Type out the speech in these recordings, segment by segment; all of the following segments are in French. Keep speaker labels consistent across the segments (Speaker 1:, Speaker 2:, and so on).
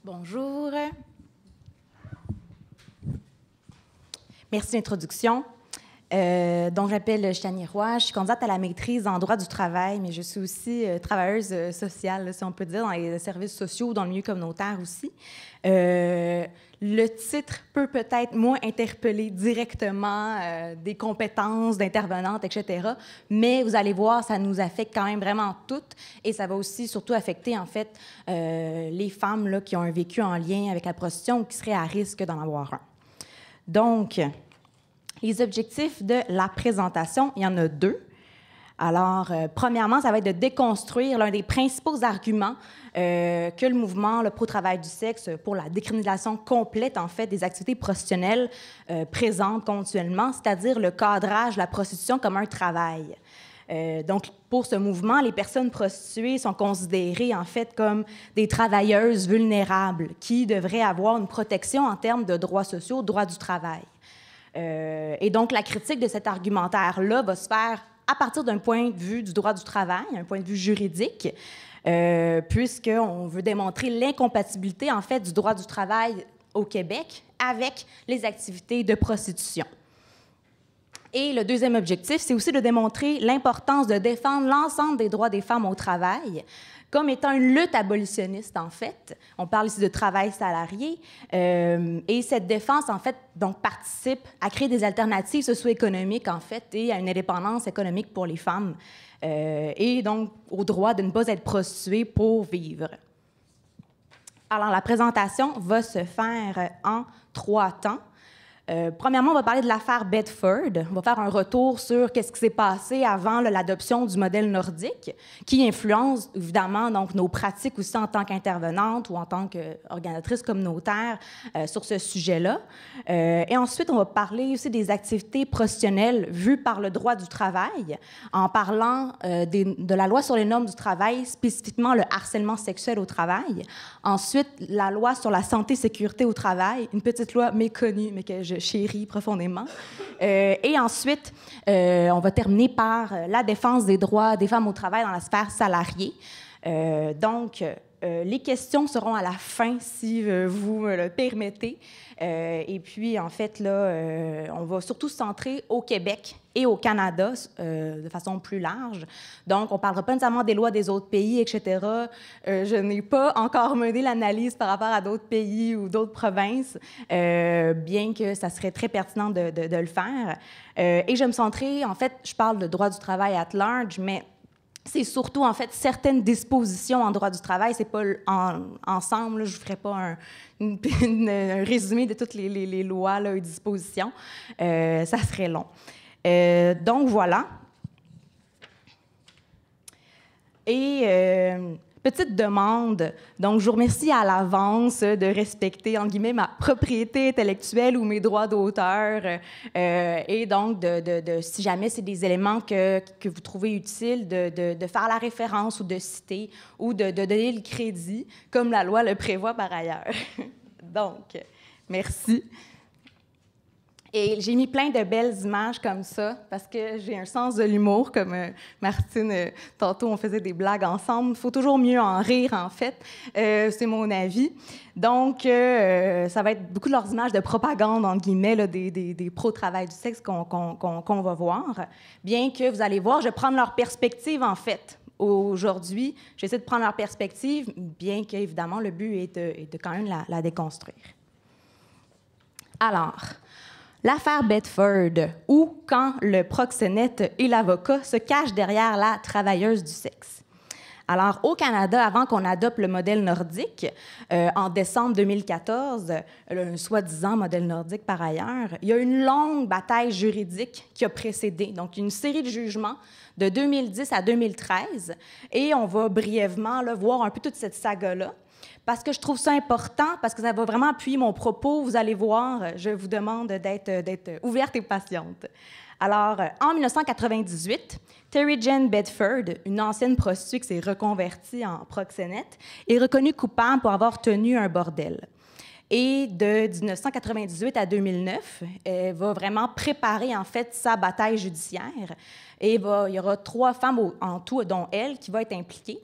Speaker 1: Bonjour. Merci de l'introduction. Donc, je m'appelle Chani Roy, je suis candidate à la maîtrise en droit du travail, mais je suis aussi travailleuse sociale, si on peut dire, dans les services sociaux, dans le milieu communautaire aussi. Le titre peut peut-être moins interpeller directement des compétences d'intervenante, etc., mais vous allez voir, ça nous affecte quand même vraiment toutes et ça va aussi surtout affecter, en fait, les femmes là, qui ont un vécu en lien avec la prostitution ou qui seraient à risque d'en avoir un. Donc, les objectifs de la présentation, il y en a deux. Alors, premièrement, ça va être de déconstruire l'un des principaux arguments que le mouvement le pro-travail du sexe pour la décriminalisation complète, en fait, des activités prostitutionnelles présente continuellement, c'est-à-dire le cadrage de la prostitution comme un travail. Donc, pour ce mouvement, les personnes prostituées sont considérées, en fait, comme des travailleuses vulnérables qui devraient avoir une protection en termes de droits sociaux, droits du travail. Et donc, la critique de cet argumentaire-là va se faire à partir d'un point de vue du droit du travail, un point de vue juridique, puisqu'on veut démontrer l'incompatibilité, en fait, du droit du travail au Québec avec les activités de prostitution. Et le deuxième objectif, c'est aussi de démontrer l'importance de défendre l'ensemble des droits des femmes au travail, comme étant une lutte abolitionniste, en fait. On parle ici de travail salarié. Et cette défense, en fait, donc, participe à créer des alternatives socio-économiques, en fait, et à une indépendance économique pour les femmes. Et donc, au droit de ne pas être prostituée pour vivre. Alors, la présentation va se faire en 3 temps. Premièrement, on va parler de l'affaire Bedford. On va faire un retour sur ce qui s'est passé avant l'adoption du modèle nordique, qui influence évidemment donc, nos pratiques aussi en tant qu'intervenante ou en tant qu'organisatrice communautaire sur ce sujet-là. Et ensuite, on va parler aussi des activités prostitutionnelles vues par le droit du travail, en parlant de la loi sur les normes du travail, spécifiquement le harcèlement sexuel au travail. Ensuite, la loi sur la santé et sécurité au travail, une petite loi méconnue, mais que je chéris profondément. Et ensuite, on va terminer par la défense des droits des femmes au travail dans la sphère salariée. Donc, les questions seront à la fin, si vous me le permettez. Et puis, en fait, là, on va surtout se centrer au Québec et au Canada de façon plus large. Donc, on ne parlera pas nécessairement des lois des autres pays, etc. Je n'ai pas encore mené l'analyse par rapport à d'autres pays ou d'autres provinces, bien que ça serait très pertinent de le faire. Et je vais me centrer, en fait, je parle de droit du travail at large, mais c'est surtout, en fait, certaines dispositions en droit du travail. C'est pas ensemble, là, je ne ferai pas un résumé de toutes les lois là, et dispositions. Ça serait long. Donc, voilà. Et petite demande. Donc, je vous remercie à l'avance de respecter, entre guillemets, ma propriété intellectuelle ou mes droits d'auteur. Et donc, si jamais c'est des éléments que vous trouvez utiles, de faire la référence ou de citer ou de donner le crédit, comme la loi le prévoit par ailleurs. Donc, merci. Et j'ai mis plein de belles images comme ça parce que j'ai un sens de l'humour, comme Martine, tantôt on faisait des blagues ensemble. Il faut toujours mieux en rire, en fait. C'est mon avis. Donc, ça va être beaucoup de leurs images de propagande, entre guillemets, là, des pro-travail du sexe qu'on va voir. Bien que vous allez voir, je vais prendre leur perspective, en fait. Aujourd'hui, j'essaie de prendre leur perspective, bien qu'évidemment, le but est de quand même la déconstruire. Alors, l'affaire Bedford, ou quand le proxénète et l'avocat se cachent derrière la travailleuse du sexe. Alors, au Canada, avant qu'on adopte le modèle nordique, en décembre 2014, un soi-disant modèle nordique par ailleurs, il y a une longue bataille juridique qui a précédé. Donc, une série de jugements de 2010 à 2013. Et on va brièvement là, voir un peu toute cette saga-là. Parce que je trouve ça important, parce que ça va vraiment appuyer mon propos. Vous allez voir, je vous demande d'être ouverte et patiente. Alors, en 1998, Terry Jane Bedford, une ancienne prostituée qui s'est reconvertie en proxénète, est reconnue coupable pour avoir tenu un bordel. Et de 1998 à 2009, elle va vraiment préparer, en fait, sa bataille judiciaire. Et il y aura 3 femmes en tout, dont elle, qui va être impliquée.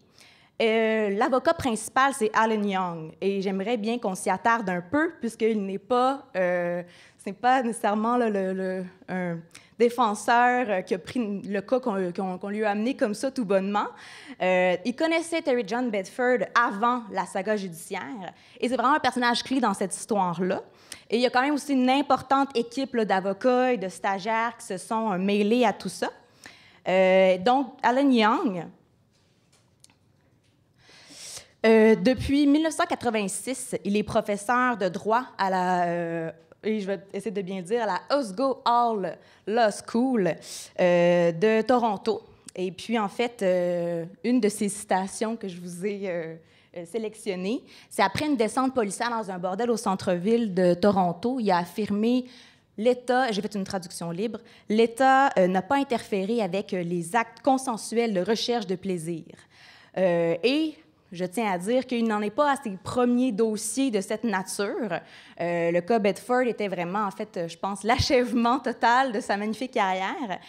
Speaker 1: L'avocat principal, c'est Alan Young, et j'aimerais bien qu'on s'y attarde un peu, puisqu'il n'est pas, c'est pas nécessairement là, un défenseur qui a pris le cas qu'on lui a amené comme ça tout bonnement. Il connaissait Terry John Bedford avant la saga judiciaire, et c'est vraiment un personnage clé dans cette histoire-là. Et il y a quand même aussi une importante équipe d'avocats et de stagiaires qui se sont mêlés à tout ça. Donc, Alan Young, depuis 1986, il est professeur de droit à la, et je vais essayer de bien dire, à la Osgoode Hall Law School de Toronto. Et puis, en fait, une de ces citations que je vous ai sélectionnées, c'est après une descente policière dans un bordel au centre-ville de Toronto, il a affirmé: l'État, j'ai fait une traduction libre, l'État n'a pas interféré avec les actes consensuels de recherche de plaisir. Et je tiens à dire qu'il n'en est pas à ses premiers dossiers de cette nature. Le cas Bedford était vraiment, en fait, je pense, l'achèvement total de sa magnifique carrière.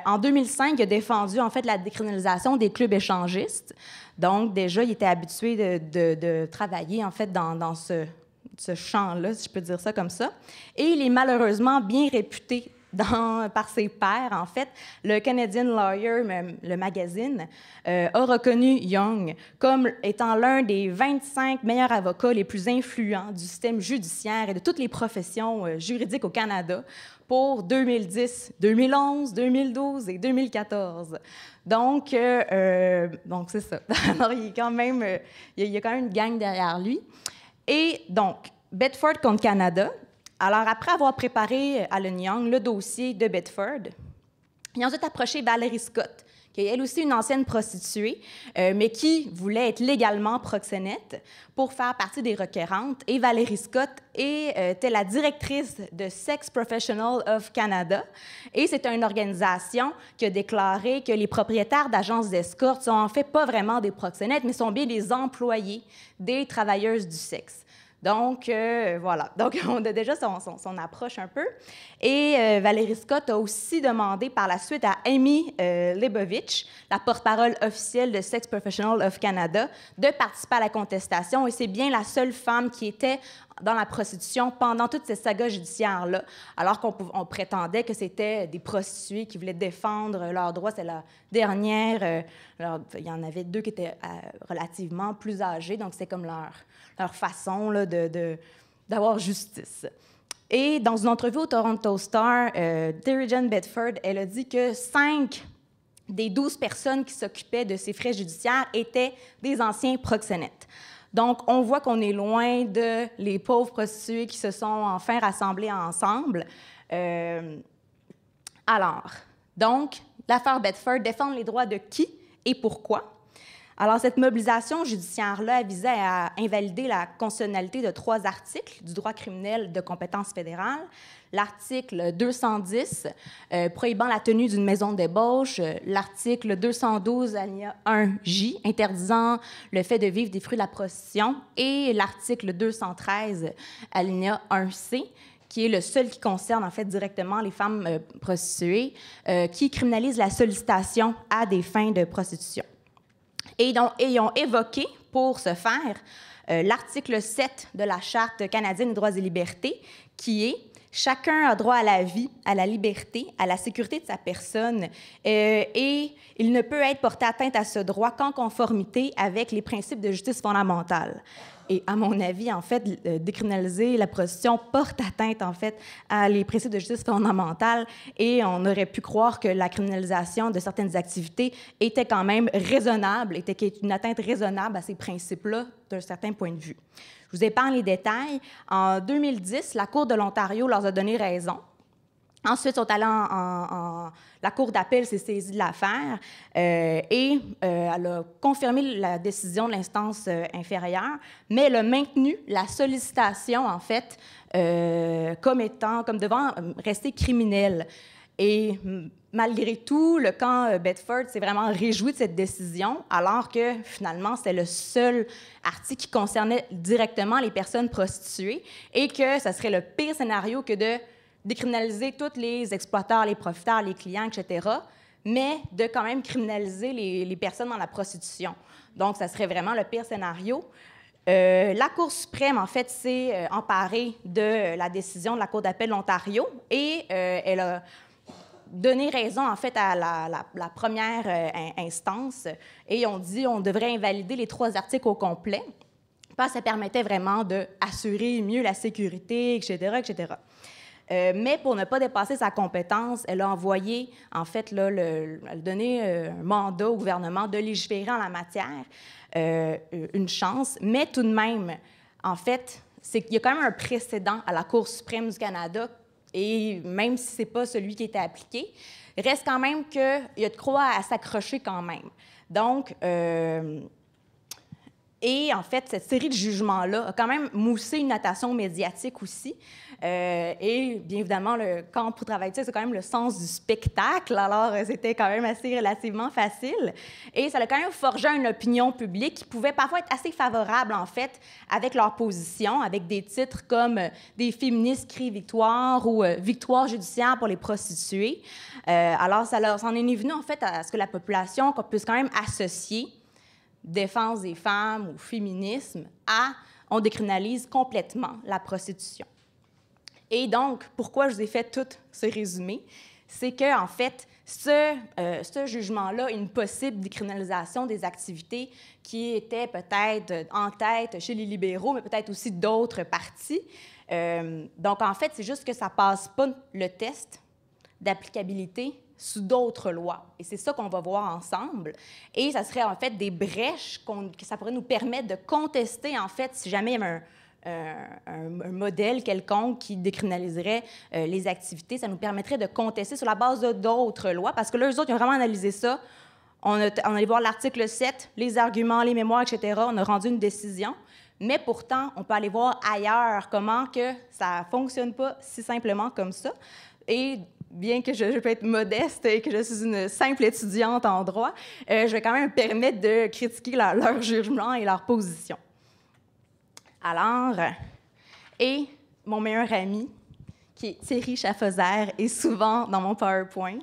Speaker 1: En 2005, il a défendu, en fait, la décriminalisation des clubs échangistes. Donc, déjà, il était habitué de travailler, en fait, dans ce champ-là, si je peux dire ça comme ça. Et il est malheureusement bien réputé par ses pairs. En fait, le Canadian Lawyer, le magazine, a reconnu Young comme étant l'un des 25 meilleurs avocats les plus influents du système judiciaire et de toutes les professions juridiques au Canada pour 2010, 2011, 2012 et 2014. Donc c'est ça. Alors, il y a quand même une gang derrière lui. Et donc, Bedford contre Canada. Alors, après avoir préparé Alan Young le dossier de Bedford, il a ensuite approché Valerie Scott, qui est elle aussi une ancienne prostituée, mais qui voulait être légalement proxénète pour faire partie des requérantes. Et Valerie Scott était la directrice de Sex Professionals of Canada. Et c'est une organisation qui a déclaré que les propriétaires d'agences d'escorte sont en fait pas vraiment des proxénètes, mais sont bien des employés des travailleuses du sexe. Donc, voilà. Donc, on a déjà son approche un peu. Et Valerie Scott a aussi demandé par la suite à Amy Leibovitch, la porte-parole officielle de Sex Professionals of Canada, de participer à la contestation. Et c'est bien la seule femme qui était dans la prostitution pendant toute cette saga judiciaire-là, alors qu'on prétendait que c'était des prostituées qui voulaient défendre leurs droits. C'est la dernière. Il y en avait deux qui étaient relativement plus âgées, donc c'est comme leur façon là, d'avoir justice. Et dans une entrevue au Toronto Star, Terry John Bedford, elle a dit que 5 des 12 personnes qui s'occupaient de ces frais judiciaires étaient des anciens proxénètes. Donc, on voit qu'on est loin de les pauvres prostituées qui se sont enfin rassemblées ensemble. Alors, donc, l'affaire Bedford, défendre les droits de qui et pourquoi? Alors, cette mobilisation judiciaire-là visait à invalider la constitutionnalité de 3 articles du droit criminel de compétence fédérale. L'article 210, prohibant la tenue d'une maison de débauche. L'article 212, alinéa 1J, interdisant le fait de vivre des fruits de la prostitution. Et l'article 213, alinéa 1C, qui est le seul qui concerne, en fait, directement les femmes prostituées, qui criminalise la sollicitation à des fins de prostitution. Et donc, ils ont évoqué, pour ce faire, l'article 7 de la Charte canadienne des droits et libertés, qui est « Chacun a droit à la vie, à la liberté, à la sécurité de sa personne, et il ne peut être porté atteinte à ce droit qu'en conformité avec les principes de justice fondamentale. » Et à mon avis, en fait, décriminaliser la prostitution porte atteinte, en fait, à les principes de justice fondamentale, et on aurait pu croire que la criminalisation de certaines activités était quand même raisonnable, était une atteinte raisonnable à ces principes-là d'un certain point de vue. Je vous épargne les détails. En 2010, la Cour de l'Ontario leur a donné raison. Ensuite, ils sont allés la Cour d'appel s'est saisie de l'affaire et elle a confirmé la décision de l'instance inférieure, mais elle a maintenu la sollicitation, en fait, comme devant rester criminelle. Et malgré tout, le camp Bedford s'est vraiment réjoui de cette décision, alors que finalement, c'était le seul article qui concernait directement les personnes prostituées et que ça serait le pire scénario que de décriminaliser tous les exploiteurs, les profiteurs, les clients, etc. mais de quand même criminaliser les personnes dans la prostitution. Donc, ça serait vraiment le pire scénario. La Cour suprême, en fait, s'est emparée de la décision de la Cour d'appel de l'Ontario et elle a donné raison, en fait, à la première instance et on dit on devrait invalider les 3 articles au complet parce que ça permettait vraiment d'assurer mieux la sécurité, etc., etc. Mais pour ne pas dépasser sa compétence, elle a envoyé, en fait, là, elle a donné un mandat au gouvernement de légiférer en la matière, une chance. Mais tout de même, en fait, c'est qu'il y a quand même un précédent à la Cour suprême du Canada, et même si ce n'est pas celui qui était appliqué, reste quand même qu'il y a de quoi à s'accrocher quand même. Donc, et en fait, cette série de jugements-là a quand même moussé une attention médiatique aussi. Et bien évidemment, le camp pour travailler, c'est quand même le sens du spectacle. Alors, c'était quand même assez relativement facile. Et ça a quand même forgé une opinion publique qui pouvait parfois être assez favorable, en fait, avec leur position, avec des titres comme « Des féministes crient victoire » ou « Victoire judiciaire pour les prostituées ». Alors, ça en est venu, en fait, à ce que la population puisse quand même associer défense des femmes ou féminisme on décriminalise complètement la prostitution. Et donc, pourquoi je vous ai fait tout ce résumé? C'est que, en fait, ce jugement-là, une possible décriminalisation des activités qui étaient peut-être en tête chez les libéraux, mais peut-être aussi d'autres partis. Donc, en fait, c'est juste que ça ne passe pas le test d'applicabilité sous d'autres lois. Et c'est ça qu'on va voir ensemble. Et ça serait en fait des brèches que ça pourrait nous permettre de contester, en fait, si jamais il y avait un modèle quelconque qui décriminaliserait les activités, ça nous permettrait de contester sur la base d'autres lois, parce que là, eux autres, ils ont vraiment analysé ça. On allait voir l'article 7, les arguments, les mémoires, etc. On a rendu une décision. Mais pourtant, on peut aller voir ailleurs comment que ça ne fonctionne pas si simplement comme ça. Et bien que je peux être modeste et que je suis une simple étudiante en droit, je vais quand même me permettre de critiquer leur jugement et leur position. Alors, et mon meilleur ami, qui est Thierry Chaffezer, est souvent dans mon PowerPoint.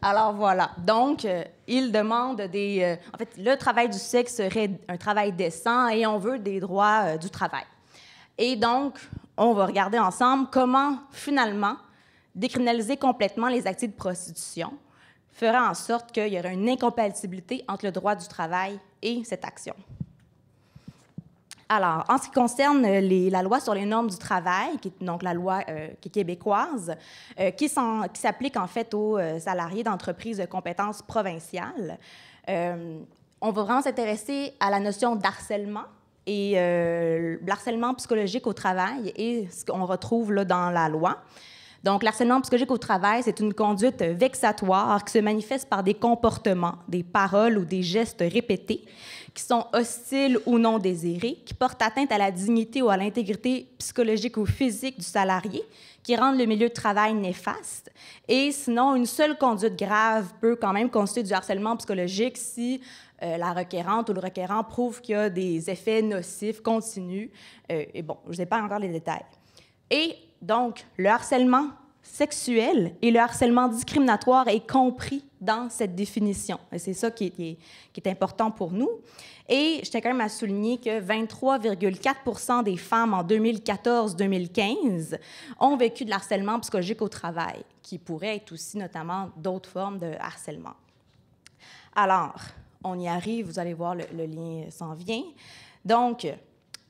Speaker 1: Alors voilà, donc il demande en fait, le travail du sexe serait un travail décent et on veut des droits du travail. Et donc, on va regarder ensemble comment, finalement, décriminaliser complètement les actes de prostitution fera en sorte qu'il y aurait une incompatibilité entre le droit du travail et cette action. Alors, en ce qui concerne la loi sur les normes du travail, qui est donc la loi qui est québécoise, qui s'applique en fait aux salariés d'entreprises de compétences provinciales, on va vraiment s'intéresser à la notion d'harcèlement et l'harcèlement psychologique au travail et ce qu'on retrouve là, dans la loi. Donc, l'harcèlement psychologique au travail, c'est une conduite vexatoire qui se manifeste par des comportements, des paroles ou des gestes répétés qui sont hostiles ou non désirés, qui portent atteinte à la dignité ou à l'intégrité psychologique ou physique du salarié, qui rendent le milieu de travail néfaste. Et sinon, une seule conduite grave peut quand même constituer du harcèlement psychologique si la requérante ou le requérant prouve qu'il y a des effets nocifs continus. Et bon, je n'ai pas encore les détails. Et donc, le harcèlement sexuel et le harcèlement discriminatoire est compris dans cette définition. Et c'est ça qui est important pour nous. Et je tiens quand même à souligner que 23,4 % des femmes en 2014-2015 ont vécu de l'harcèlement psychologique au travail, qui pourrait être aussi notamment d'autres formes de harcèlement. Alors, on y arrive, vous allez voir, le lien s'en vient. Donc,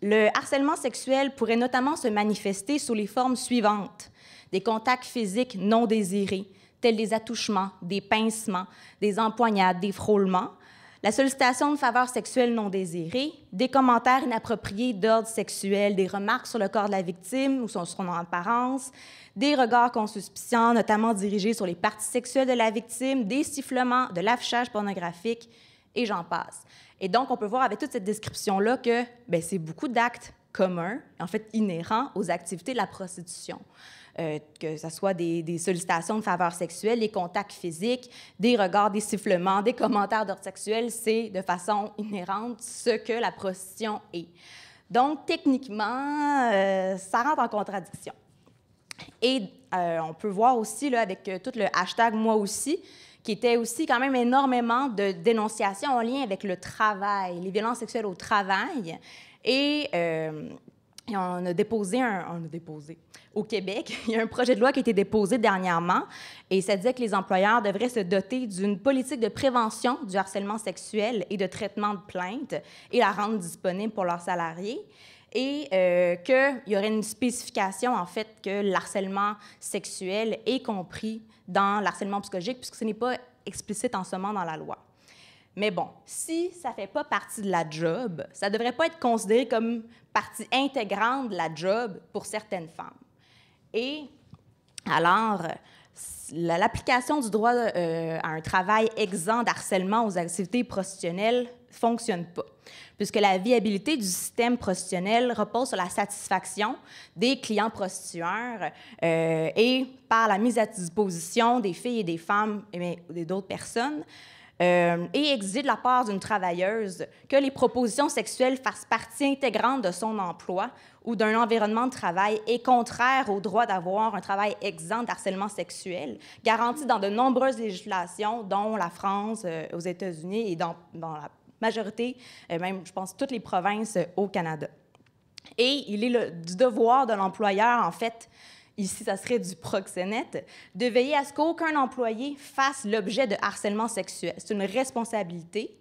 Speaker 1: le harcèlement sexuel pourrait notamment se manifester sous les formes suivantes: des contacts physiques non désirés, tels des attouchements, des pincements, des empoignades, des frôlements, la sollicitation de faveurs sexuelles non désirées, des commentaires inappropriés d'ordre sexuel, des remarques sur le corps de la victime ou sur son apparence, des regards consuspicients, notamment dirigés sur les parties sexuelles de la victime, des sifflements, de l'affichage pornographique, et j'en passe. Et donc, on peut voir avec toute cette description-là que c'est beaucoup d'actes communs, en fait inhérents aux activités de la prostitution. Que ce soit des sollicitations de faveurs sexuelles, les contacts physiques, des regards, des sifflements, des commentaires d'ordre sexuel, c'est de façon inhérente ce que la prostitution est. Donc, techniquement, ça rentre en contradiction. Et on peut voir aussi, là, avec tout le hashtag « moi aussi », qui était aussi quand même énormément de dénonciations en lien avec le travail, les violences sexuelles au travail. Et on a déposé au Québec, il y a un projet de loi qui a été déposé dernièrement, et ça disait que les employeurs devraient se doter d'une politique de prévention du harcèlement sexuel et de traitement de plainte et la rendre disponible pour leurs salariés. Et qu'il y aurait une spécification, en fait, que le harcèlement sexuel est compris dans l'harcèlement psychologique, puisque ce n'est pas explicite en ce moment dans la loi. Mais bon, si ça ne fait pas partie de la job, ça ne devrait pas être considéré comme partie intégrante de la job pour certaines femmes. Et alors, l'application du droit à un travail exempt d'harcèlement aux activités prostitutionnelles ne fonctionne pas, puisque la viabilité du système prostitutionnel repose sur la satisfaction des clients prostitueurs et par la mise à disposition des filles et des femmes et d'autres personnes, et exiger de la part d'une travailleuse que les propositions sexuelles fassent partie intégrante de son emploi ou d'un environnement de travail est contraire au droit d'avoir un travail exempt d'harcèlement sexuel, garanti dans de nombreuses législations, dont la France, aux États-Unis et dans la majorité, même, je pense, toutes les provinces au Canada. Et il est du devoir de l'employeur, en fait, ici, ça serait du proxénète, de veiller à ce qu'aucun employé fasse l'objet de harcèlement sexuel. C'est une responsabilité.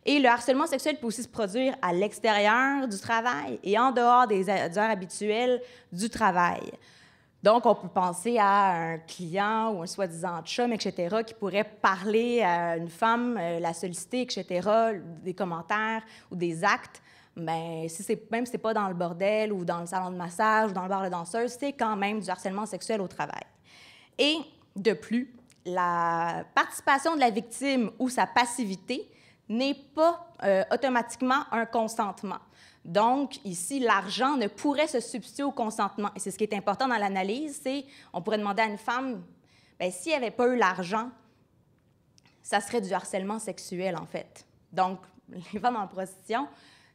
Speaker 1: Et le harcèlement sexuel peut aussi se produire à l'extérieur du travail et en dehors des heures habituelles du travail. Donc, on peut penser à un client ou un soi-disant chum, etc., qui pourrait parler à une femme, la solliciter, etc., des commentaires ou des actes. Bien, même si ce n'est pas dans le bordel ou dans le salon de massage ou dans le bar de danseuse, c'est quand même du harcèlement sexuel au travail. Et de plus, la participation de la victime ou sa passivité n'est pas automatiquement un consentement. Donc, ici, l'argent ne pourrait se substituer au consentement. Et c'est ce qui est important dans l'analyse, c'est on pourrait demander à une femme, bien, s'il n'y avait pas eu l'argent, ça serait du harcèlement sexuel, en fait. Donc, les femmes en prostitution,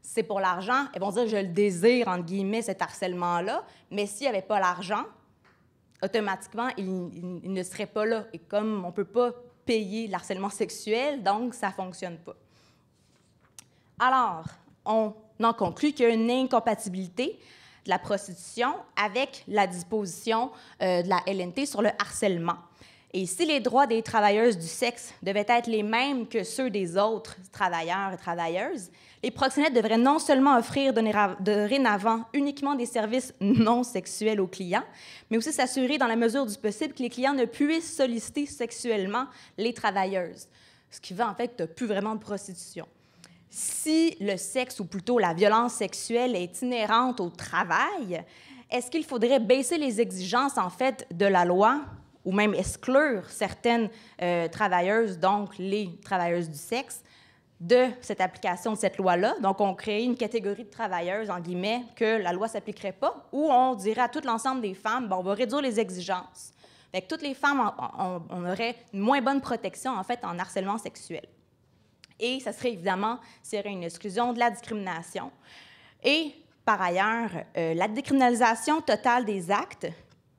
Speaker 1: c'est pour l'argent, elles vont dire « je le désire », entre guillemets, cet harcèlement-là, mais s'il n'y avait pas l'argent, automatiquement, il ne serait pas là. Et comme on ne peut pas payer l'harcèlement sexuel, donc ça ne fonctionne pas. Alors, on en conclut qu'il y a une incompatibilité de la prostitution avec la disposition de la LNT sur le harcèlement. Et si les droits des travailleuses du sexe devaient être les mêmes que ceux des autres travailleurs et travailleuses, les proxénètes devraient non seulement offrir dorénavant uniquement des services non sexuels aux clients, mais aussi s'assurer, dans la mesure du possible, que les clients ne puissent solliciter sexuellement les travailleuses, ce qui fait en fait que tu n'as plus vraiment de prostitution. Si le sexe, ou plutôt la violence sexuelle, est inhérente au travail, est-ce qu'il faudrait baisser les exigences, en fait, de la loi ou même exclure certaines travailleuses, donc les travailleuses du sexe, de cette application de cette loi-là? Donc, on crée une catégorie de travailleuses, en guillemets, que la loi ne s'appliquerait pas, ou on dirait à tout l'ensemble des femmes, bon, on va réduire les exigences. Fait que toutes les femmes, on aurait une moins bonne protection, en fait, en harcèlement sexuel. Et ça serait évidemment, s'il y aurait une exclusion, de la discrimination. Et, par ailleurs, la décriminalisation totale des actes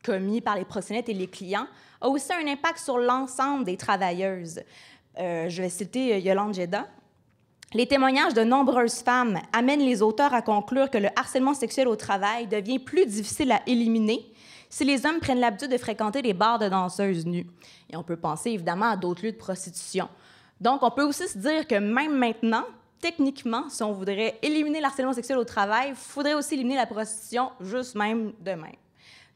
Speaker 1: commis par les proxénètes et les clients a aussi un impact sur l'ensemble des travailleuses. Je vais citer Yolande Jeddah. Les témoignages de nombreuses femmes amènent les auteurs à conclure que le harcèlement sexuel au travail devient plus difficile à éliminer si les hommes prennent l'habitude de fréquenter les bars de danseuses nues. Et on peut penser évidemment à d'autres lieux de prostitution. Donc, on peut aussi se dire que même maintenant, techniquement, si on voudrait éliminer le harcèlement sexuel au travail, il faudrait aussi éliminer la prostitution juste même de même.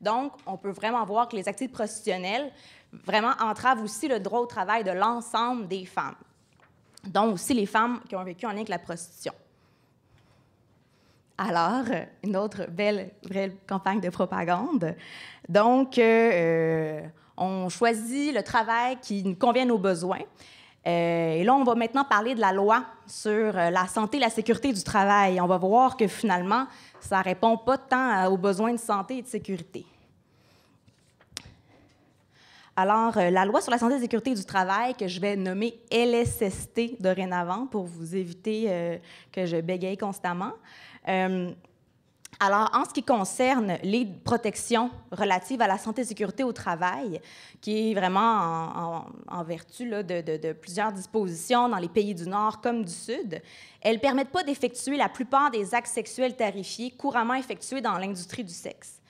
Speaker 1: Donc, on peut vraiment voir que les activités prostitutionnelles vraiment entravent aussi le droit au travail de l'ensemble des femmes, dont aussi les femmes qui ont vécu en lien avec la prostitution. Alors, une autre belle campagne de propagande. Donc, on choisit le travail qui nous convient aux besoins. Et là, on va maintenant parler de la loi sur la santé et la sécurité du travail. On va voir que finalement, ça ne répond pas tant aux besoins de santé et de sécurité. Alors, la loi sur la santé et la sécurité du travail, que je vais nommer LSST dorénavant pour vous éviter que je bégaye constamment, Alors, en ce qui concerne les protections relatives à la santé et sécurité au travail, qui est vraiment en vertu là, de plusieurs dispositions dans les pays du Nord comme du Sud, elles ne permettent pas d'effectuer la plupart des actes sexuels tarifés couramment effectués dans l'industrie du sexe.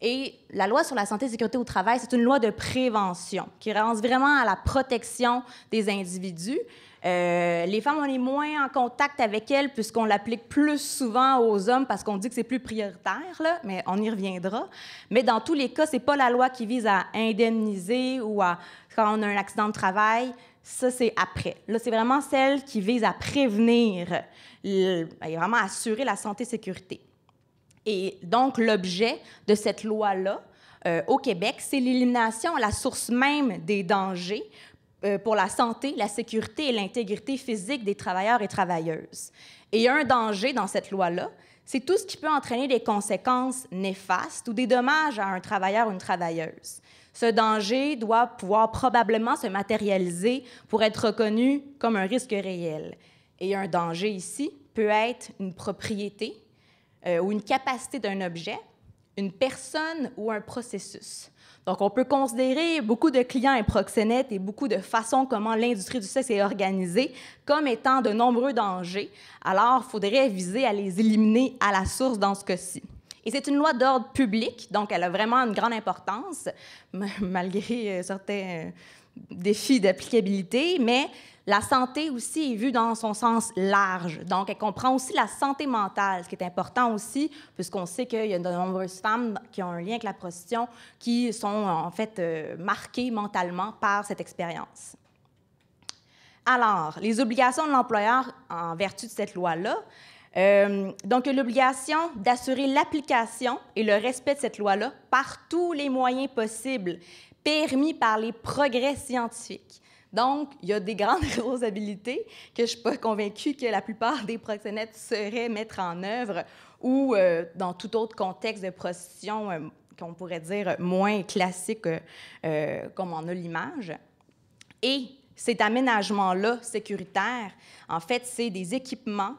Speaker 1: Et la loi sur la santé et sécurité au travail, c'est une loi de prévention qui rentre vraiment à la protection des individus. Les femmes, on est moins en contact avec elles puisqu'on l'applique plus souvent aux hommes parce qu'on dit que c'est plus prioritaire, là, mais on y reviendra. Mais dans tous les cas, ce n'est pas la loi qui vise à indemniser ou à, quand on a un accident de travail, ça, c'est après. Là, c'est vraiment celle qui vise à prévenir, et vraiment assurer la santé et sécurité. Et donc, l'objet de cette loi-là, au Québec, c'est l'élimination à la source même des dangers pour la santé, la sécurité et l'intégrité physique des travailleurs et travailleuses. Et il y a un danger dans cette loi-là, c'est tout ce qui peut entraîner des conséquences néfastes ou des dommages à un travailleur ou une travailleuse. Ce danger doit pouvoir probablement se matérialiser pour être reconnu comme un risque réel. Et un danger ici peut être une propriété ou une capacité d'un objet, une personne ou un processus. Donc, on peut considérer beaucoup de clients et proxénètes et beaucoup de façons comment l'industrie du sexe est organisée comme étant de nombreux dangers. Alors, il faudrait viser à les éliminer à la source dans ce cas-ci. Et c'est une loi d'ordre public, donc elle a vraiment une grande importance, malgré certains défis d'applicabilité, mais la santé aussi est vue dans son sens large. Donc, elle comprend aussi la santé mentale, ce qui est important aussi, puisqu'on sait qu'il y a de nombreuses femmes qui ont un lien avec la prostitution qui sont en fait marquées mentalement par cette expérience. Alors, les obligations de l'employeur en vertu de cette loi-là, donc, l'obligation d'assurer l'application et le respect de cette loi-là par tous les moyens possibles permis par les progrès scientifiques. Donc, il y a des grandes responsabilités que je ne suis pas convaincue que la plupart des proxénètes sauraient mettre en œuvre ou dans tout autre contexte de prostitution qu'on pourrait dire moins classique comme on a l'image. Et cet aménagement-là sécuritaire, en fait, c'est des équipements,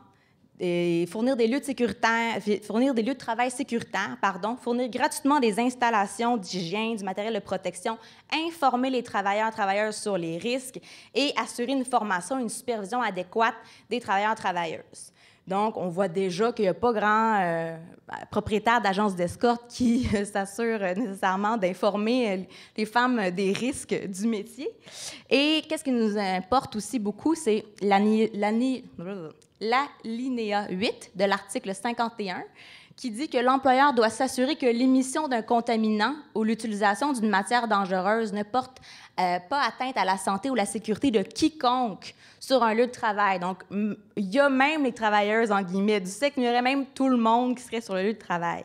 Speaker 1: fournir des lieux de travail sécuritaires, fournir gratuitement des installations d'hygiène, du matériel de protection, informer les travailleurs sur les risques et assurer une formation, une supervision adéquate des travailleurs-travailleuses. Donc, on voit déjà qu'il n'y a pas grand propriétaire d'agence d'escorte qui s'assure nécessairement d'informer les femmes des risques du métier. Et qu'est-ce qui nous importe aussi beaucoup, c'est l'alinéa 8 de l'article 51 qui dit que l'employeur doit s'assurer que l'émission d'un contaminant ou l'utilisation d'une matière dangereuse ne porte pas atteinte à la santé ou la sécurité de quiconque sur un lieu de travail. Donc, il y a même les travailleuses, en guillemets, du sexe, mais il y aurait même tout le monde qui serait sur le lieu de travail.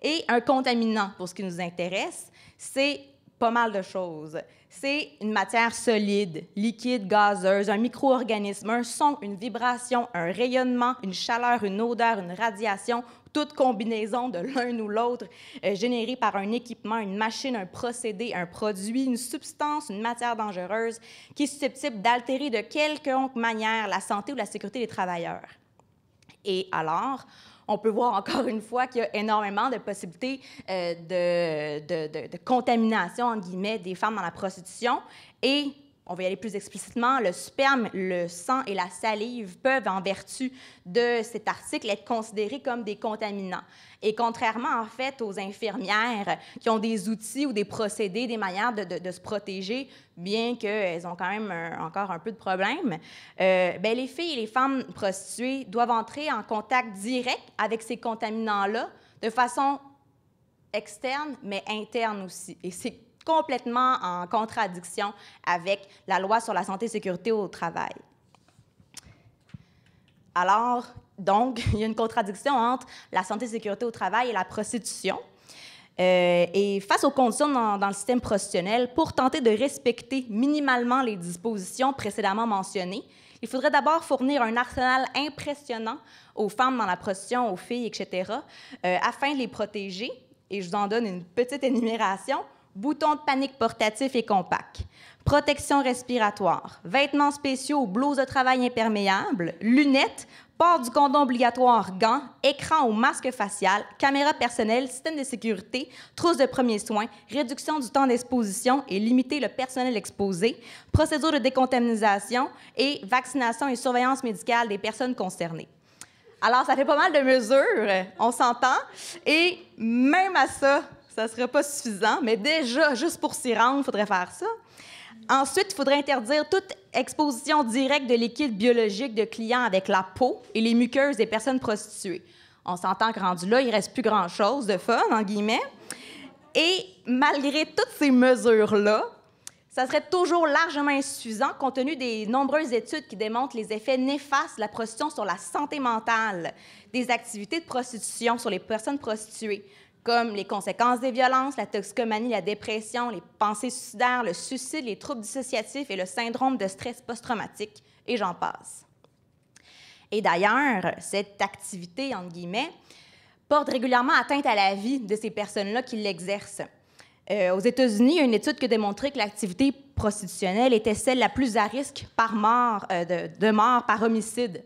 Speaker 1: Et un contaminant, pour ce qui nous intéresse, c'est pas mal de choses. C'est une matière solide, liquide, gazeuse, un micro-organisme, un son, une vibration, un rayonnement, une chaleur, une odeur, une radiation, toute combinaison de l'un ou l'autre générée par un équipement, une machine, un procédé, un produit, une substance, une matière dangereuse qui est susceptible d'altérer de quelconque manière la santé ou la sécurité des travailleurs. Et alors, on peut voir encore une fois qu'il y a énormément de possibilités de contamination, entre guillemets, des femmes dans la prostitution. Et, on va y aller plus explicitement, le sperme, le sang et la salive peuvent, en vertu de cet article, être considérés comme des contaminants. Et contrairement, en fait, aux infirmières qui ont des outils ou des procédés, des manières de se protéger, bien qu'elles ont quand même encore un peu de problèmes, les filles et les femmes prostituées doivent entrer en contact direct avec ces contaminants-là de façon externe, mais interne aussi. Et c'est complètement en contradiction avec la loi sur la santé et sécurité au travail. Alors, donc, il y a une contradiction entre la santé et sécurité au travail et la prostitution. Et face aux conditions dans le système prostitutionnel, pour tenter de respecter minimalement les dispositions précédemment mentionnées, il faudrait d'abord fournir un arsenal impressionnant aux femmes dans la prostitution, aux filles, etc., afin de les protéger. Et je vous en donne une petite énumération. Boutons de panique portatifs et compacts, protection respiratoire, vêtements spéciaux ou blouses de travail imperméables, lunettes, port du condom obligatoire, gants, écran ou masque facial, caméra personnelle, système de sécurité, trousse de premiers soins, réduction du temps d'exposition et limiter le personnel exposé, procédure de décontamination et vaccination et surveillance médicale des personnes concernées. Alors, ça fait pas mal de mesures, on s'entend, et même à ça, ça ne serait pas suffisant, mais déjà, juste pour s'y rendre, il faudrait faire ça. Ensuite, il faudrait interdire toute exposition directe de liquide biologique de clients avec la peau et les muqueuses des personnes prostituées. On s'entend que rendu là, il ne reste plus grand-chose de fun, en guillemets. Et malgré toutes ces mesures-là, ça serait toujours largement insuffisant compte tenu des nombreuses études qui démontrent les effets néfastes de la prostitution sur la santé mentale, des activités de prostitution sur les personnes prostituées, comme les conséquences des violences, la toxicomanie, la dépression, les pensées suicidaires, le suicide, les troubles dissociatifs et le syndrome de stress post-traumatique, et j'en passe. Et d'ailleurs, cette activité, entre guillemets, porte régulièrement atteinte à la vie de ces personnes-là qui l'exercent. Aux États-Unis, il y a une étude qui a démontré que l'activité prostitutionnelle était celle la plus à risque par mort, de mort par homicide,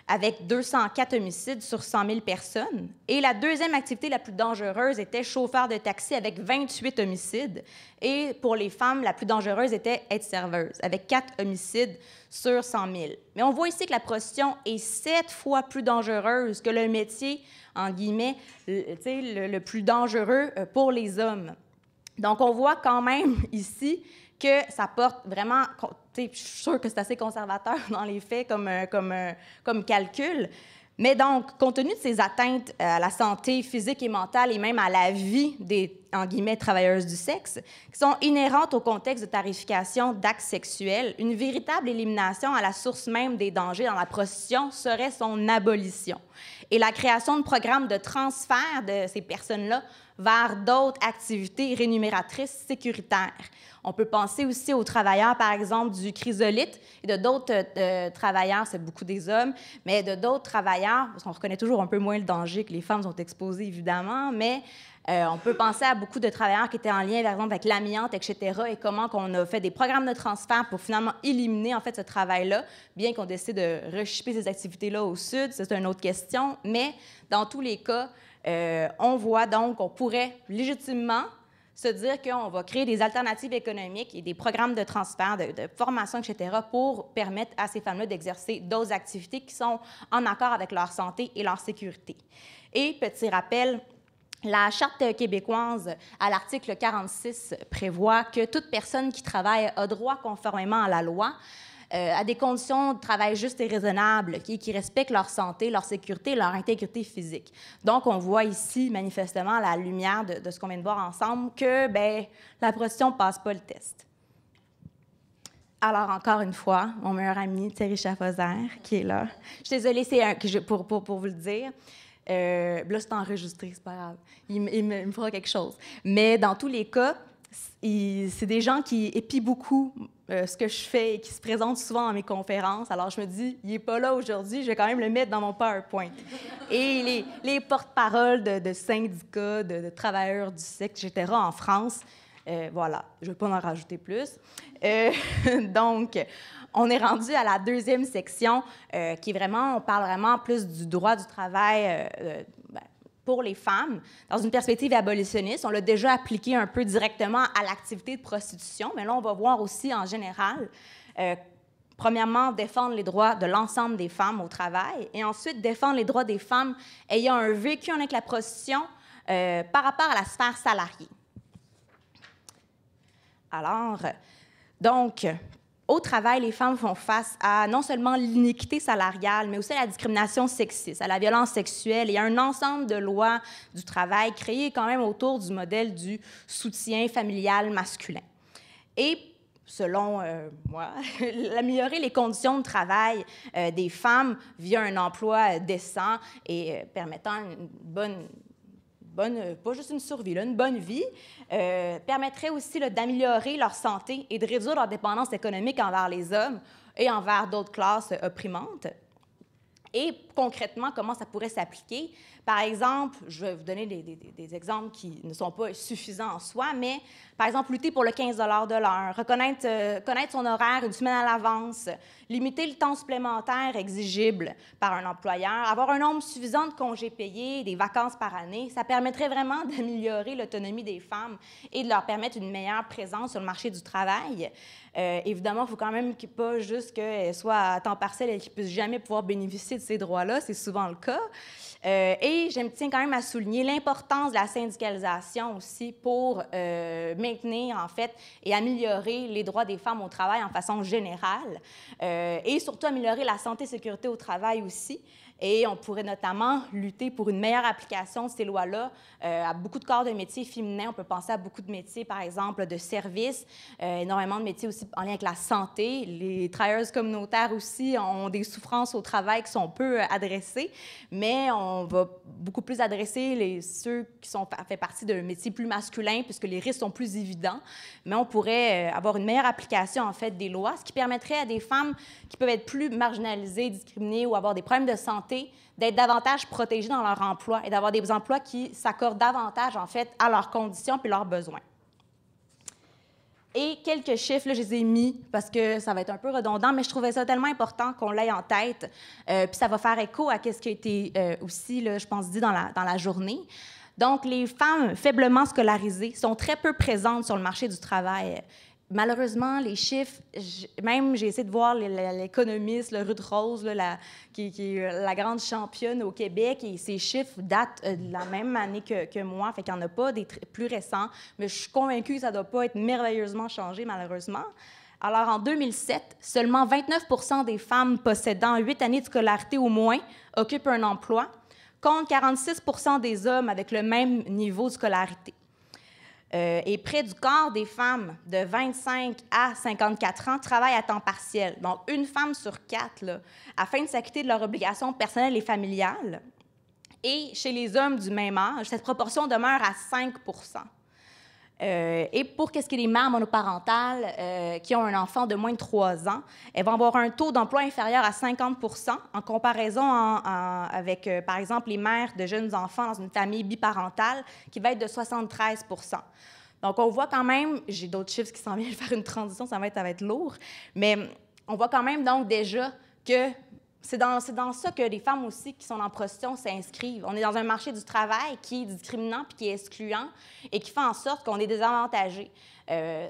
Speaker 1: avec 204 homicides sur 100 000 personnes. Et la deuxième activité la plus dangereuse était chauffeur de taxi avec 28 homicides. Et pour les femmes, la plus dangereuse était être serveuse, avec 4 homicides sur 100 000. Mais on voit ici que la prostitution est 7 fois plus dangereuse que le métier, en guillemets, le plus dangereux pour les hommes. Donc, on voit quand même ici que ça porte vraiment, je suis sûre que c'est assez conservateur dans les faits comme calcul, mais donc, compte tenu de ces atteintes à la santé physique et mentale et même à la vie des, en guillemets, travailleuses du sexe, qui sont inhérentes au contexte de tarification d'actes sexuels, une véritable élimination à la source même des dangers dans la prostitution serait son abolition. Et la création de programmes de transfert de ces personnes-là vers d'autres activités rémunératrices sécuritaires. On peut penser aussi aux travailleurs, par exemple, du chrysolite et de d'autres travailleurs, c'est beaucoup des hommes, mais de d'autres travailleurs, parce qu'on reconnaît toujours un peu moins le danger que les femmes sont exposées, évidemment, mais on peut penser à beaucoup de travailleurs qui étaient en lien, par exemple, avec l'amiante, etc., et comment on a fait des programmes de transfert pour finalement éliminer, en fait, ce travail-là, bien qu'on décide de rechipper ces activités-là au sud, c'est une autre question, mais dans tous les cas, on voit donc qu'on pourrait légitimement se dire qu'on va créer des alternatives économiques et des programmes de transfert, de formation, etc., pour permettre à ces femmes-là d'exercer d'autres activités qui sont en accord avec leur santé et leur sécurité. Et petit rappel, la Charte québécoise, à l'article 46, prévoit que toute personne qui travaille a droit, conformément à la loi, à des conditions de travail justes et raisonnables, qui respectent leur santé, leur sécurité et leur intégrité physique. Donc, on voit ici, manifestement, à la lumière de ce qu'on vient de voir ensemble, que la prostitution ne passe pas le test. Alors, encore une fois, mon meilleur ami, Thierry Chaffauzer, qui est là. Je suis désolée, c'est pour vous le dire. Là, c'est enregistré, c'est pas grave. Il me fera quelque chose. Mais dans tous les cas, c'est des gens qui épient beaucoup ce que je fais et qui se présentent souvent dans mes conférences. Alors, je me dis, il n'est pas là aujourd'hui, je vais quand même le mettre dans mon PowerPoint. Et les porte-paroles de syndicats, de travailleurs du sexe, etc., en France, voilà, je ne vais pas en rajouter plus. Donc, on est rendu à la deuxième section qui est vraiment, on parle vraiment plus du droit du travail pour les femmes, dans une perspective abolitionniste. On l'a déjà appliqué un peu directement à l'activité de prostitution, mais là, on va voir aussi en général, premièrement, défendre les droits de l'ensemble des femmes au travail, et ensuite défendre les droits des femmes ayant un vécu avec la prostitution par rapport à la sphère salariée. Alors, donc, au travail, les femmes font face à non seulement l'iniquité salariale, mais aussi à la discrimination sexiste, à la violence sexuelle et à un ensemble de lois du travail créées quand même autour du modèle du soutien familial masculin. Et selon moi, améliorer les conditions de travail des femmes via un emploi décent et permettant une bonne, pas juste une survie, là, une bonne vie, permettrait aussi d'améliorer leur santé et de réduire leur dépendance économique envers les hommes et envers d'autres classes opprimantes. Et concrètement, comment ça pourrait s'appliquer? Par exemple, je vais vous donner des exemples qui ne sont pas suffisants en soi, mais par exemple, lutter pour le 15 de l'heure, connaître son horaire une semaine à l'avance, limiter le temps supplémentaire exigible par un employeur, avoir un nombre suffisant de congés payés, des vacances par année, ça permettrait vraiment d'améliorer l'autonomie des femmes et de leur permettre une meilleure présence sur le marché du travail. Évidemment, il ne faut quand même pas juste qu'elles soient à temps partiel et qu'elles ne puissent jamais pouvoir bénéficier de ces droits-là. C'est souvent le cas. Et je me tiens quand même à souligner l'importance de la syndicalisation aussi pour maintenir, en fait, et améliorer les droits des femmes au travail en façon générale. Et surtout améliorer la santé et sécurité au travail aussi. Et on pourrait notamment lutter pour une meilleure application de ces lois-là à beaucoup de corps de métiers féminins. On peut penser à beaucoup de métiers, par exemple, de services, énormément de métiers aussi en lien avec la santé. Les travailleuses communautaires aussi ont des souffrances au travail qui sont peu adressées, mais on va beaucoup plus adresser ceux qui font partie de métiers plus masculins, puisque les risques sont plus évidents. Mais on pourrait avoir une meilleure application, en fait, des lois, ce qui permettrait à des femmes qui peuvent être plus marginalisées, discriminées ou avoir des problèmes de santé d'être davantage protégées dans leur emploi et d'avoir des emplois qui s'accordent davantage, en fait, à leurs conditions puis leurs besoins. Et quelques chiffres, là, je les ai mis parce que ça va être un peu redondant, mais je trouvais ça tellement important qu'on l'ait en tête. Puis ça va faire écho à ce qui a été aussi, là, je pense, dit dans la journée. Donc, les femmes faiblement scolarisées sont très peu présentes sur le marché du travail. Malheureusement, les chiffres, même j'ai essayé de voir l'économiste, Ruth Rose, là, qui est la grande championne au Québec, et ces chiffres datent de la même année que moi, fait qu'il n'y en a pas des plus récents, mais je suis convaincue que ça ne doit pas être merveilleusement changé, malheureusement. Alors, en 2007, seulement 29 des femmes possédant 8 années de scolarité au moins occupent un emploi, contre 46 des hommes avec le même niveau de scolarité. Et près du quart des femmes de 25 à 54 ans travaillent à temps partiel. Donc, une femme sur 4, là, afin de s'acquitter de leurs obligations personnelles et familiales. Et chez les hommes du même âge, cette proportion demeure à 5 Et pour qu'est-ce qui est des mères monoparentales qui ont un enfant de moins de 3 ans, elles vont avoir un taux d'emploi inférieur à 50 en comparaison avec, par exemple, les mères de jeunes enfants dans une famille biparentale qui va être de 73 Donc, on voit quand même, j'ai d'autres chiffres qui s'en viennent faire une transition, ça va être lourd, mais on voit quand même donc déjà que c'est dans ça que les femmes aussi qui sont en prostitution s'inscrivent. On est dans un marché du travail qui est discriminant puis qui est excluant et qui fait en sorte qu'on est désavantagé.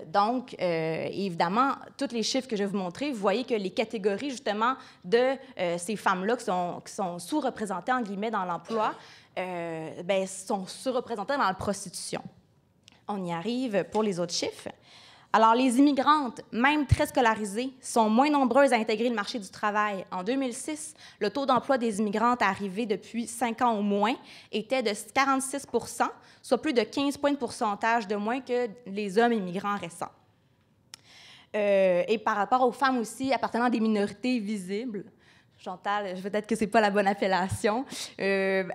Speaker 1: Donc, évidemment, tous les chiffres que je vais vous montrer, vous voyez que les catégories, justement, de ces femmes-là qui sont sous-représentées, en guillemets, dans l'emploi, sont sous-représentées dans la prostitution. On y arrive pour les autres chiffres. Alors, les immigrantes, même très scolarisées, sont moins nombreuses à intégrer le marché du travail. En 2006, le taux d'emploi des immigrantes arrivées depuis 5 ans au moins était de 46 soit plus de 15 points de pourcentage de moins que les hommes immigrants récents. Et par rapport aux femmes aussi appartenant à des minorités visibles, Chantal, peut-être que ce n'est pas la bonne appellation,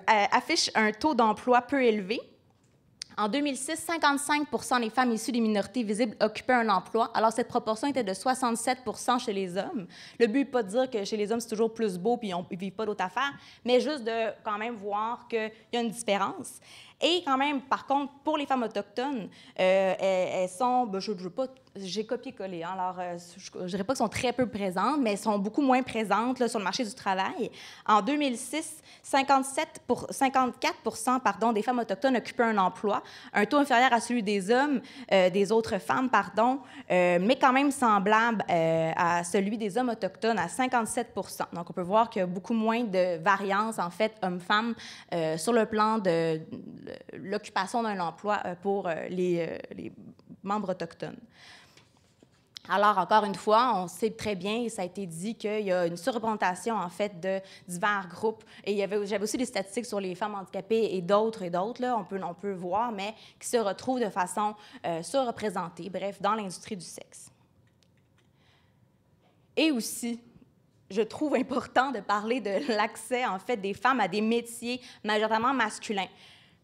Speaker 1: affiche un taux d'emploi peu élevé. En 2006, 55 des femmes issues des minorités visibles occupaient un emploi. Alors, cette proportion était de 67 chez les hommes. Le but n'est pas de dire que chez les hommes, c'est toujours plus beau puis ils ne vivent pas d'autres affaires, mais juste de quand même voir qu'il y a une différence. Et quand même, par contre, pour les femmes autochtones, elles sont, j'ai copié-collé, hein, alors je ne dirais pas qu'elles sont très peu présentes, mais elles sont beaucoup moins présentes là, sur le marché du travail. En 2006, 54 des femmes autochtones occupaient un emploi, un taux inférieur à celui des hommes, des autres femmes, mais quand même semblable à celui des hommes autochtones, à 57 Donc, on peut voir qu'il y a beaucoup moins de variance, en fait, hommes-femmes, sur le plan de l'occupation d'un emploi pour les membres autochtones. Alors, encore une fois, on sait très bien, et ça a été dit, qu'il y a une surreprésentation, en fait, de divers groupes. Et j'avais aussi des statistiques sur les femmes handicapées et d'autres, là, on peut voir, mais qui se retrouvent de façon surreprésentée, bref, dans l'industrie du sexe. Et aussi, je trouve important de parler de l'accès, en fait, des femmes à des métiers majoritairement masculins,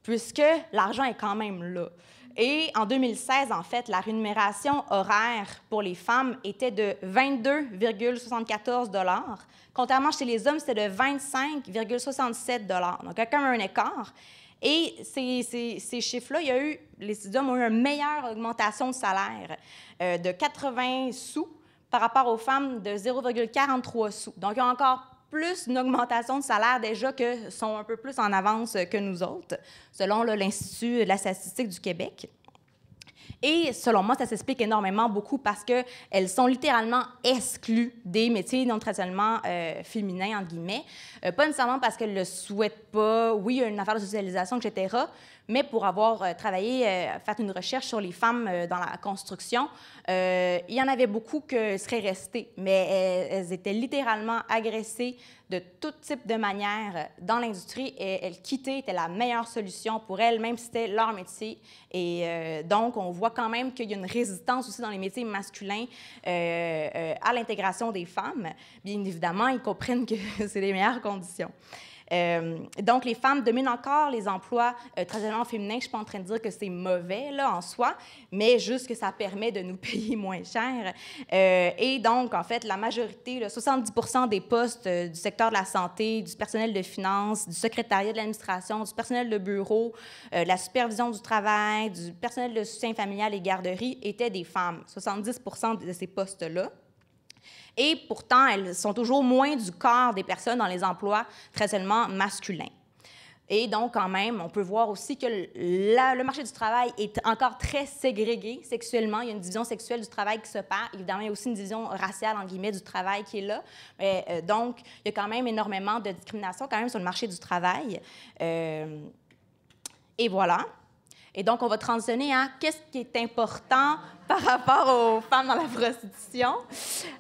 Speaker 1: puisque l'argent est quand même là. Et en 2016, en fait, la rémunération horaire pour les femmes était de 22,74 $, contrairement chez les hommes, c'était de 25,67 $. Donc, il y a quand même un écart. Et ces chiffres-là, les hommes ont eu une meilleure augmentation de salaire de 80 sous par rapport aux femmes de 0,43 sous. Donc, il y a encore plus une augmentation de salaire déjà que sont un peu plus en avance que nous autres, selon l'Institut de la statistique du Québec. Et selon moi, ça s'explique énormément beaucoup parce qu'elles sont littéralement exclues des métiers non traditionnellement féminins, entre guillemets. Pas nécessairement parce qu'elles ne le souhaitent pas, oui, il y a une affaire de socialisation, etc., mais pour avoir travaillé, fait une recherche sur les femmes dans la construction, il y en avait beaucoup qui seraient restées, mais elles étaient littéralement agressées de tout type de manière dans l'industrie et elles quitter était la meilleure solution pour elles, même si c'était leur métier. Et donc, on voit quand même qu'il y a une résistance aussi dans les métiers masculins à l'intégration des femmes. Bien évidemment, ils comprennent que c'est les meilleures conditions. Donc, les femmes dominent encore les emplois traditionnellement féminins. Je ne suis pas en train de dire que c'est mauvais là, en soi, mais juste que ça permet de nous payer moins cher. Et donc, en fait, la majorité, là, 70% des postes du secteur de la santé, du personnel de finances, du secrétariat de l'administration, du personnel de bureau, de la supervision du travail, du personnel de soutien familial et garderie étaient des femmes. 70% de ces postes-là. Et pourtant, elles sont toujours moins du quart des personnes dans les emplois traditionnellement masculins. Et donc, quand même, on peut voir aussi que le marché du travail est encore très ségrégué sexuellement. Il y a une division sexuelle du travail qui se perd. Évidemment, il y a aussi une division raciale, en guillemets, du travail qui est là. Donc, il y a quand même énormément de discrimination quand même sur le marché du travail. Et voilà. Et donc, on va transitionner à qu'est-ce qui est important par rapport aux femmes dans la prostitution.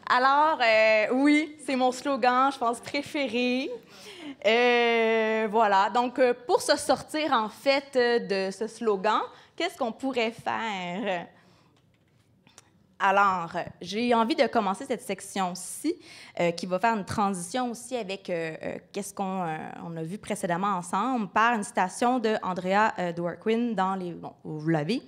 Speaker 1: Alors, oui, c'est mon slogan, je pense, préféré. Voilà. Donc, pour se sortir, en fait, de ce slogan, qu'est-ce qu'on pourrait faire? Alors, j'ai envie de commencer cette section-ci, qui va faire une transition aussi avec qu'est-ce qu'on a vu précédemment ensemble, par une citation de Andrea Dworkin dans les... Bon, vous l'avez.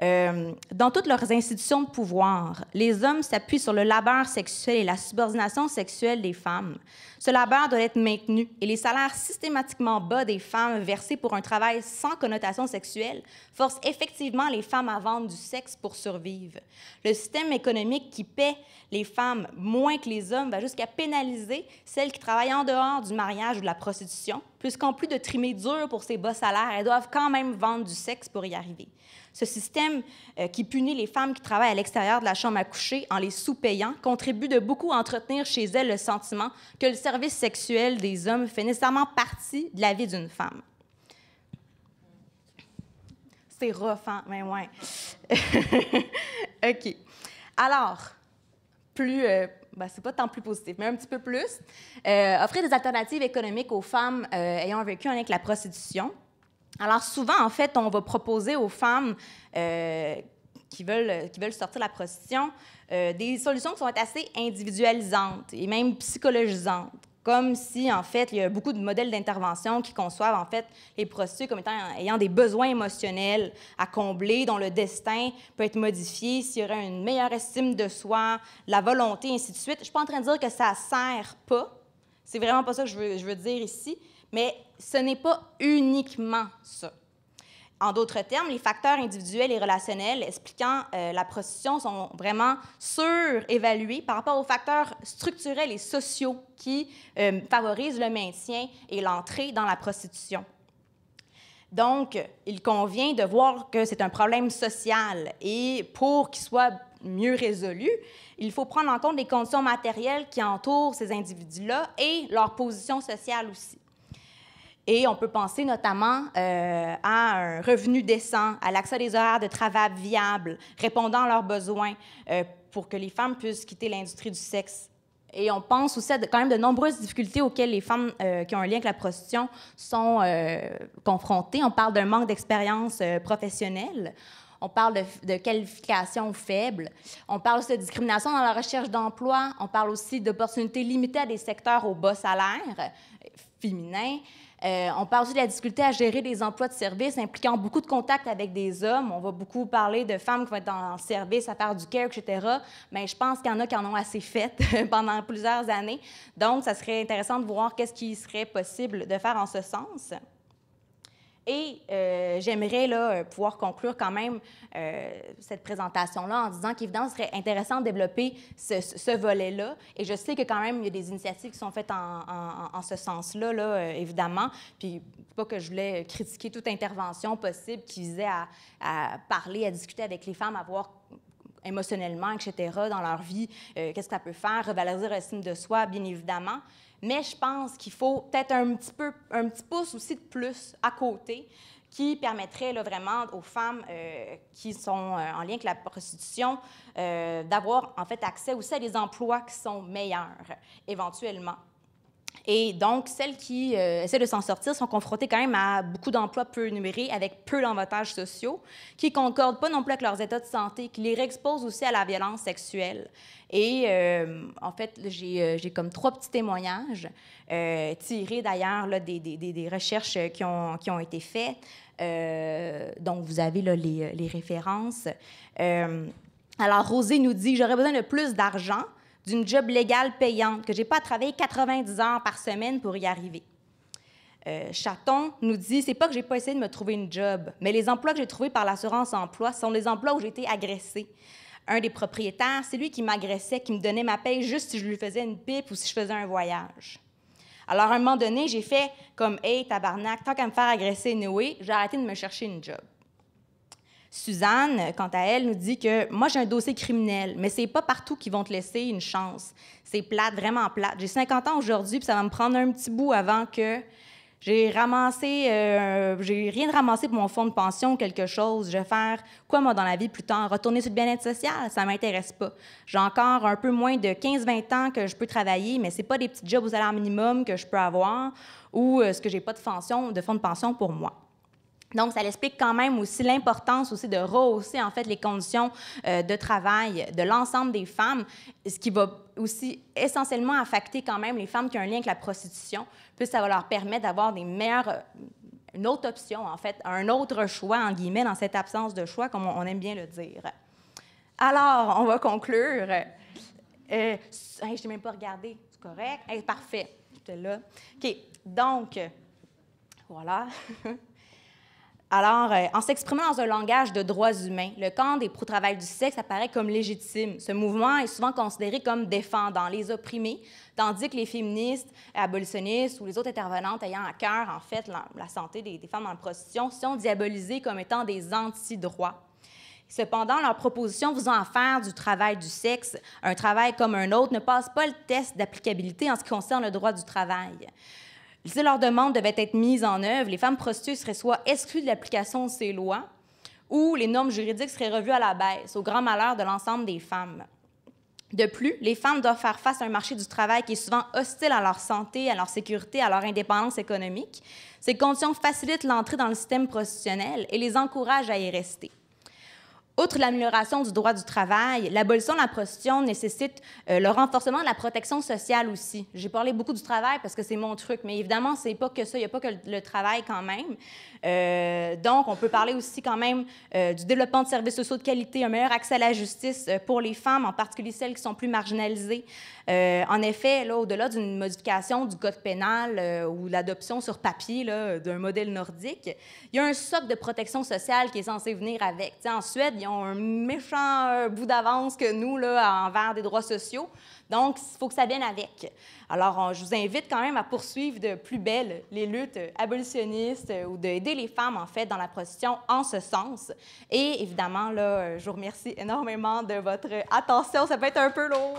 Speaker 1: Dans toutes leurs institutions de pouvoir, les hommes s'appuient sur le labeur sexuel et la subordination sexuelle des femmes. Ce labeur doit être maintenu et les salaires systématiquement bas des femmes versés pour un travail sans connotation sexuelle forcent effectivement les femmes à vendre du sexe pour survivre. Le système économique qui paie les femmes moins que les hommes va jusqu'à pénaliser celles qui travaillent en dehors du mariage ou de la prostitution, puisqu'en plus de trimer dur pour ces bas salaires, elles doivent quand même vendre du sexe pour y arriver. Ce système qui punit les femmes qui travaillent à l'extérieur de la chambre à coucher en les sous-payant contribue de beaucoup à entretenir chez elles le sentiment que le service sexuel des hommes fait nécessairement partie de la vie d'une femme. C'est rough, hein? Mais ouais. OK. Alors, c'est pas tant plus positif, mais un petit peu plus. Offrir des alternatives économiques aux femmes ayant vécu avec la prostitution. Alors, souvent, en fait, on va proposer aux femmes qui veulent sortir de la prostitution des solutions qui sont assez individualisantes et même psychologisantes, comme si, en fait, il y a beaucoup de modèles d'intervention qui conçoivent, en fait, les prostituées comme ayant des besoins émotionnels à combler, dont le destin peut être modifié s'il y aurait une meilleure estime de soi, la volonté, ainsi de suite. Je ne suis pas en train de dire que ça ne sert pas. C'est vraiment pas ça que je veux dire ici. Mais ce n'est pas uniquement ça. En d'autres termes, les facteurs individuels et relationnels expliquant la prostitution sont vraiment surévalués par rapport aux facteurs structurels et sociaux qui favorisent le maintien et l'entrée dans la prostitution. Donc, il convient de voir que c'est un problème social et pour qu'il soit mieux résolu, il faut prendre en compte les conditions matérielles qui entourent ces individus-là et leur position sociale aussi. Et on peut penser notamment à un revenu décent, à l'accès à des horaires de travail viables, répondant à leurs besoins pour que les femmes puissent quitter l'industrie du sexe. Et on pense aussi à quand même de nombreuses difficultés auxquelles les femmes qui ont un lien avec la prostitution sont confrontées. On parle d'un manque d'expérience professionnelle. On parle de qualifications faibles. On parle aussi de discrimination dans la recherche d'emploi. On parle aussi d'opportunités limitées à des secteurs au bas salaire féminin. On parle aussi de la difficulté à gérer des emplois de service impliquant beaucoup de contacts avec des hommes. On va beaucoup parler de femmes qui vont être en service, à faire du care, etc. Mais je pense qu'il y en a qui en ont assez fait pendant plusieurs années. Donc, ça serait intéressant de voir qu'est-ce qui serait possible de faire en ce sens. Et j'aimerais là, pouvoir conclure quand même cette présentation-là en disant qu'évidemment, ce serait intéressant de développer ce volet-là. Et je sais que quand même, il y a des initiatives qui sont faites en ce sens-là, là, évidemment. Puis, pas que je voulais critiquer toute intervention possible qui visait à parler, à discuter avec les femmes, à voir émotionnellement, etc., dans leur vie, qu'est-ce que ça peut faire, revaloriser l'estime de soi, bien évidemment. Mais je pense qu'il faut peut-être un petit pouce aussi de plus à côté qui permettrait là, vraiment aux femmes qui sont en lien avec la prostitution d'avoir en fait accès aussi à des emplois qui sont meilleurs éventuellement. Et donc, celles qui essaient de s'en sortir sont confrontées quand même à beaucoup d'emplois peu énumérés avec peu d'avantages sociaux, qui ne concordent pas non plus avec leurs états de santé, qui les réexposent aussi à la violence sexuelle. Et en fait, j'ai comme 3 petits témoignages tirés d'ailleurs des recherches qui ont été faites. Donc, vous avez là, les références. Alors, Rosée nous dit « J'aurais besoin de plus d'argent, d'une job légale payante, que je n'ai pas à travailler 90 heures par semaine pour y arriver. » Chaton nous dit « C'est pas que je n'ai pas essayé de me trouver une job, mais les emplois que j'ai trouvés par l'assurance-emploi sont des emplois où j'ai été agressée. Un des propriétaires, c'est lui qui m'agressait, qui me donnait ma paye juste si je lui faisais une pipe ou si je faisais un voyage. Alors, à un moment donné, j'ai fait comme « Hey, tabarnak, tant qu'à me faire agresser Noé, j'ai arrêté de me chercher une job. » Suzanne, quant à elle, nous dit que « Moi, j'ai un dossier criminel, mais c'est pas partout qu'ils vont te laisser une chance. C'est plate, vraiment plate. J'ai 50 ans aujourd'hui, puis ça va me prendre un petit bout avant que j'ai rien ramassé pour mon fonds de pension ou quelque chose. Je vais faire quoi, moi, dans la vie plus tard? Retourner sur le bien-être social? Ça m'intéresse pas. J'ai encore un peu moins de 15-20 ans que je peux travailler, mais c'est pas des petits jobs au salaire minimum que je peux avoir ou ce que j'ai pas de fonds de pension pour moi. » Donc, ça explique quand même aussi l'importance aussi de rehausser, en fait, les conditions de travail de l'ensemble des femmes, ce qui va aussi essentiellement affecter quand même les femmes qui ont un lien avec la prostitution, puis ça va leur permettre d'avoir une autre option, en fait, un autre choix, en guillemets, dans cette absence de choix, comme on aime bien le dire. Alors, on va conclure. Je ne t'ai même pas regardé, c'est correct? Hey, parfait, j'étais là. OK, donc, voilà. Alors, en s'exprimant dans un langage de droits humains, le camp des pro-travail du sexe apparaît comme légitime. Ce mouvement est souvent considéré comme défendant les opprimés, tandis que les féministes, abolitionnistes ou les autres intervenantes ayant à cœur, en fait, la santé des femmes dans la prostitution sont diabolisées comme étant des anti-droits. Cependant, leur proposition visant à faire du travail du sexe un travail comme un autre ne passe pas le test d'applicabilité en ce qui concerne le droit du travail. Si leurs demandes devaient être mises en œuvre, les femmes prostituées seraient soit exclues de l'application de ces lois ou les normes juridiques seraient revues à la baisse, au grand malheur de l'ensemble des femmes. De plus, les femmes doivent faire face à un marché du travail qui est souvent hostile à leur santé, à leur sécurité, à leur indépendance économique. Ces conditions facilitent l'entrée dans le système prostitutionnel et les encouragent à y rester. Outre l'amélioration du droit du travail, l'abolition de la prostitution nécessite le renforcement de la protection sociale aussi. J'ai parlé beaucoup du travail parce que c'est mon truc, mais évidemment, c'est pas que ça, il n'y a pas que le travail quand même. Donc, on peut parler aussi quand même du développement de services sociaux de qualité, un meilleur accès à la justice pour les femmes, en particulier celles qui sont plus marginalisées. En effet, là, au-delà d'une modification du code pénal ou l'adoption sur papier d'un modèle nordique, il y a un socle de protection sociale qui est censé venir avec. T'sais, en Suède, ils ont un méchant bout d'avance que nous là, envers des droits sociaux. Donc, il faut que ça vienne avec. Alors, je vous invite quand même à poursuivre de plus belle les luttes abolitionnistes ou d'aider les femmes, en fait, dans la prostitution en ce sens. Et évidemment, là, je vous remercie énormément de votre attention. Ça peut être un peu lourd.